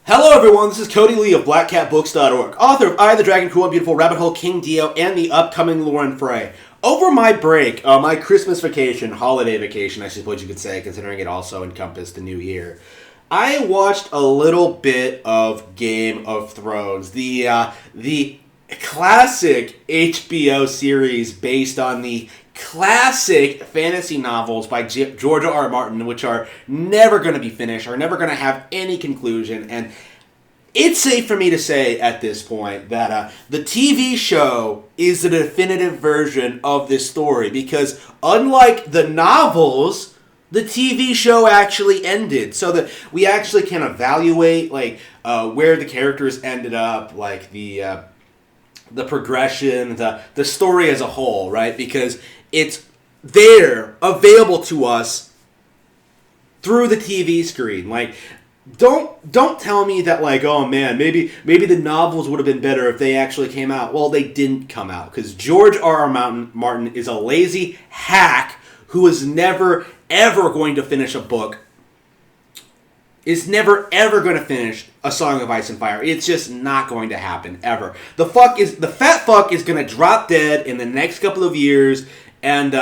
Hello everyone, this is Cody Lee of BlackCatBooks.org, author of I, the Dragon, Cool and Beautiful, Rabbit Hole, King Dio, and the upcoming Lauren Frey. Over my break, my Christmas vacation, holiday vacation, I suppose you could say, considering it also encompassed the new year, I watched a little bit of Game of Thrones, the classic HBO series based on the classic fantasy novels by George R. R. Martin, which are never going to be finished, are never going to have any conclusion, and it's safe for me to say at this point that the TV show is the definitive version of this story, because unlike the novels, the TV show actually ended, so that we actually can evaluate where the characters ended up, like the progression, the story as a whole, right? Because it's there, available to us through the TV screen. Like, don't tell me that, like, oh man, maybe the novels would have been better if they actually came out. Well, they didn't come out because George R. R. Martin is a lazy hack who is never ever going to finish a book. Is never ever going to finish A Song of Ice and Fire. It's just not going to happen ever. The fat fuck is going to drop dead in the next couple of years, and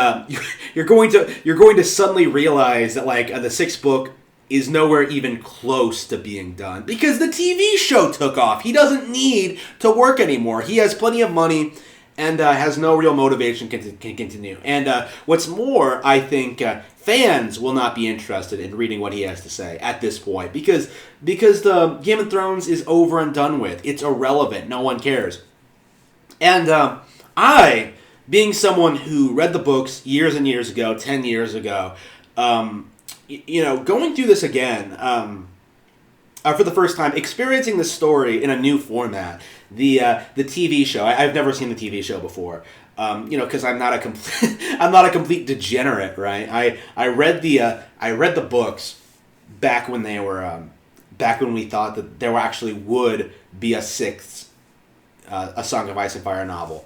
you're going to suddenly realize that the sixth book is nowhere even close to being done because the TV show took off. He doesn't need to work anymore. He has plenty of money and has no real motivation can continue. And what's more, I think fans will not be interested in reading what he has to say at this point because the Game of Thrones is over and done with. It's irrelevant. No one cares. And I, being someone who read the books years and years ago, 10 years ago, going through this again for the first time, experiencing the story in a new format, the TV show. I've never seen the TV show before, because I'm not a complete degenerate, right? I read the books back when they were back when we thought that there actually would be a sixth A Song of Ice and Fire novel.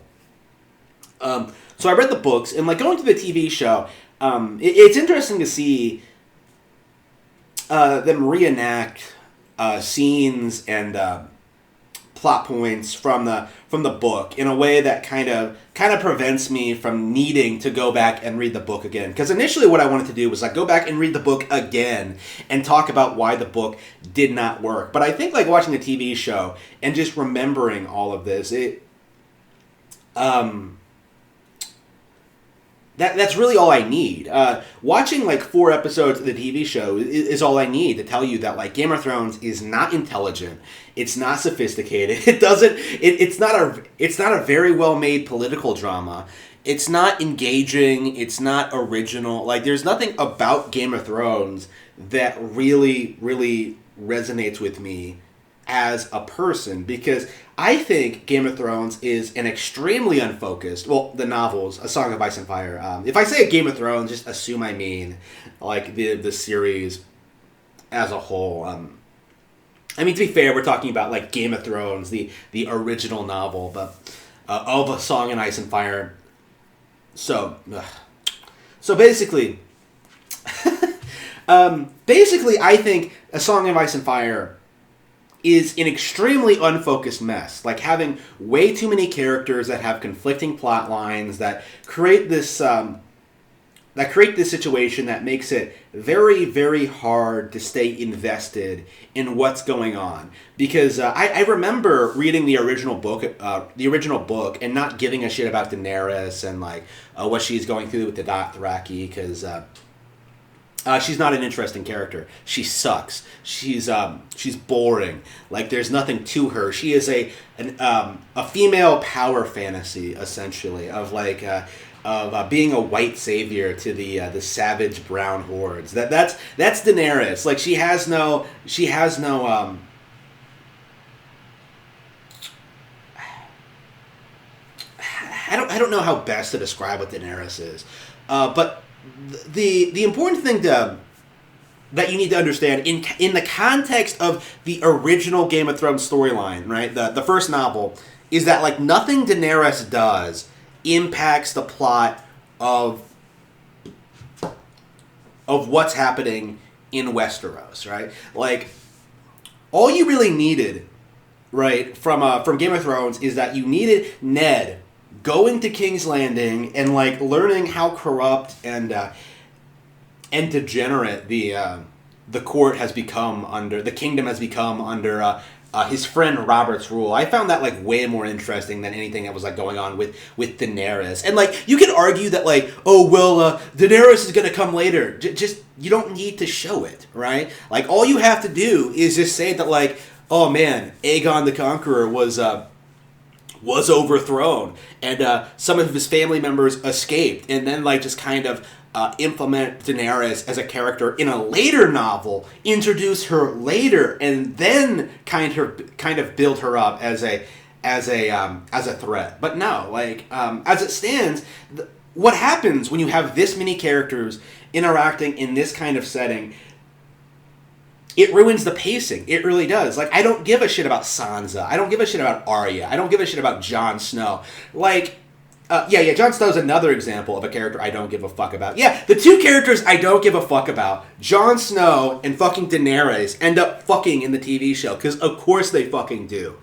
So I read the books, and going to the TV show, it's interesting to see them reenact scenes and plot points from the book in a way that kind of prevents me from needing to go back and read the book again. Because initially what I wanted to do was go back and read the book again and talk about why the book did not work. But I think watching the TV show and just remembering all of this, That's really all I need. Watching 4 episodes of the TV show is all I need to tell you that Game of Thrones is not intelligent. It's not sophisticated. It's not a very well made political drama. It's not engaging. It's not original. There's nothing about Game of Thrones that really resonates with me as a person, because I think Game of Thrones is an extremely unfocused, well, the novels, A Song of Ice and Fire. If I say Game of Thrones, just assume I mean the series as a whole. To be fair, we're talking about Game of Thrones, the original novel, but of A Song of Ice and Fire. So basically, I think A Song of Ice and Fire is an extremely unfocused mess. Having way too many characters that have conflicting plot lines that create this situation that makes it very, very hard to stay invested in what's going on. Because I remember reading the original book, and not giving a shit about Daenerys and what she's going through with the Dothraki, because she's not an interesting character. She sucks. She's boring. There's nothing to her. She is a female power fantasy, essentially, of being a white savior to the savage brown hordes. That's Daenerys. She has no I don't know how best to describe what Daenerys is, but the important thing that you need to understand in the context of the original Game of Thrones storyline, right? The first novel, is that nothing Daenerys does impacts the plot of what's happening in Westeros, right? all you really needed, right, from Game of Thrones is that you needed Ned going to King's Landing and like learning how corrupt and degenerate the court has become under the kingdom has become under his friend Robert's rule. I found that like way more interesting than anything that was like going on with Daenerys. And like you could argue that like, oh well, Daenerys is gonna come later. Just you don't need to show it, right? Like all you have to do is just say that like, oh man, Aegon the Conqueror was overthrown and some of his family members escaped, and then like just kind of implement Daenerys as a character in a later novel, introduce her later, and then kind of build her up as a threat. But no, like as it stands, what happens when you have this many characters interacting in this kind of setting? It ruins the pacing. It really does. Like, I don't give a shit about Sansa. I don't give a shit about Arya. I don't give a shit about Jon Snow. Like, Jon Snow's another example of a character I don't give a fuck about. Yeah, the two characters I don't give a fuck about, Jon Snow and fucking Daenerys, end up fucking in the TV show, because of course they fucking do.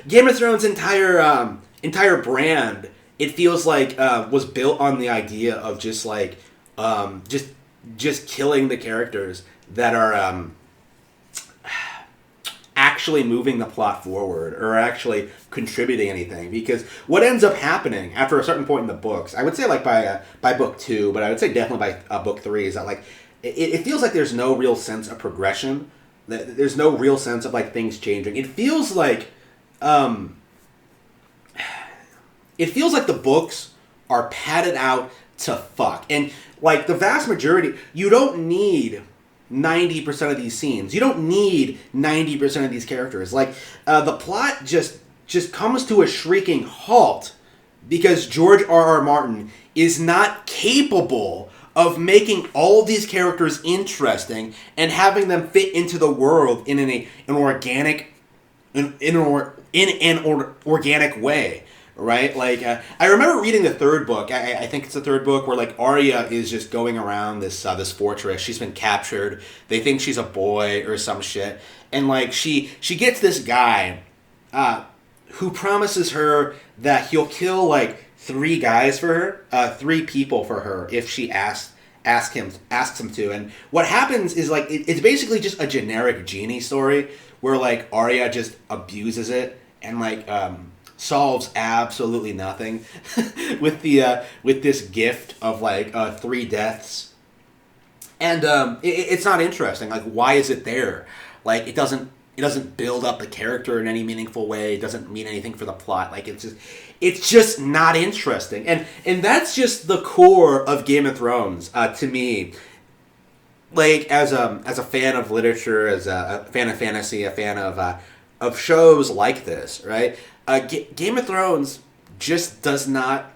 Game of Thrones' entire brand, it feels like, was built on the idea of just like, just killing the characters that are actually moving the plot forward or actually contributing anything. Because what ends up happening after a certain point in the books, I would say like by book 2, but I would say definitely by book 3, is that like it feels like there's no real sense of progression. There's no real sense of like things changing. It feels like the books are padded out to fuck. And like the vast majority, you don't need 90% of these scenes. You don't need 90% of these characters. Like, the plot just comes to a shrieking halt because George R.R. Martin is not capable of making all these characters interesting and having them fit into the world in an organic way. Right? Like, I remember reading the third book. I think it's the third book where, like, Arya is just going around this fortress. She's been captured. They think she's a boy or some shit. And, like, she gets this guy who promises her that he'll kill, like, 3 guys for her, 3 people for her if she asks him to. And what happens is, like, it's basically just a generic genie story where, like, Arya just abuses it and, like, solves absolutely nothing with this gift of like 3 deaths, and it's not interesting. Like, why is it there? Like, it doesn't build up the character in any meaningful way. It doesn't mean anything for the plot. Like, it's just not interesting, and that's just the core of Game of Thrones to me. Like, as a fan of literature, as a fan of fantasy, a fan of shows like this, right? Game of Thrones just does not,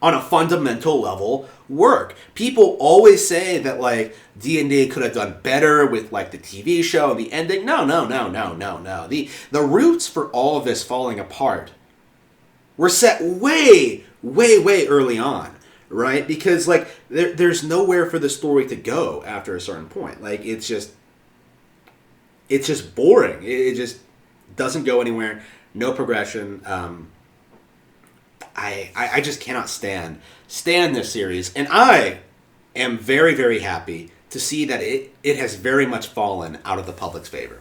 on a fundamental level, work. People always say that, like, D&D could have done better with, like, the TV show and the ending. No. The roots for all of this falling apart were set way, way, way early on, right? Because, like, there's nowhere for the story to go after a certain point. Like, it's just boring. It just doesn't go anywhere. No progression. I just cannot stand this series, and I am very, very happy to see that it has very much fallen out of the public's favor.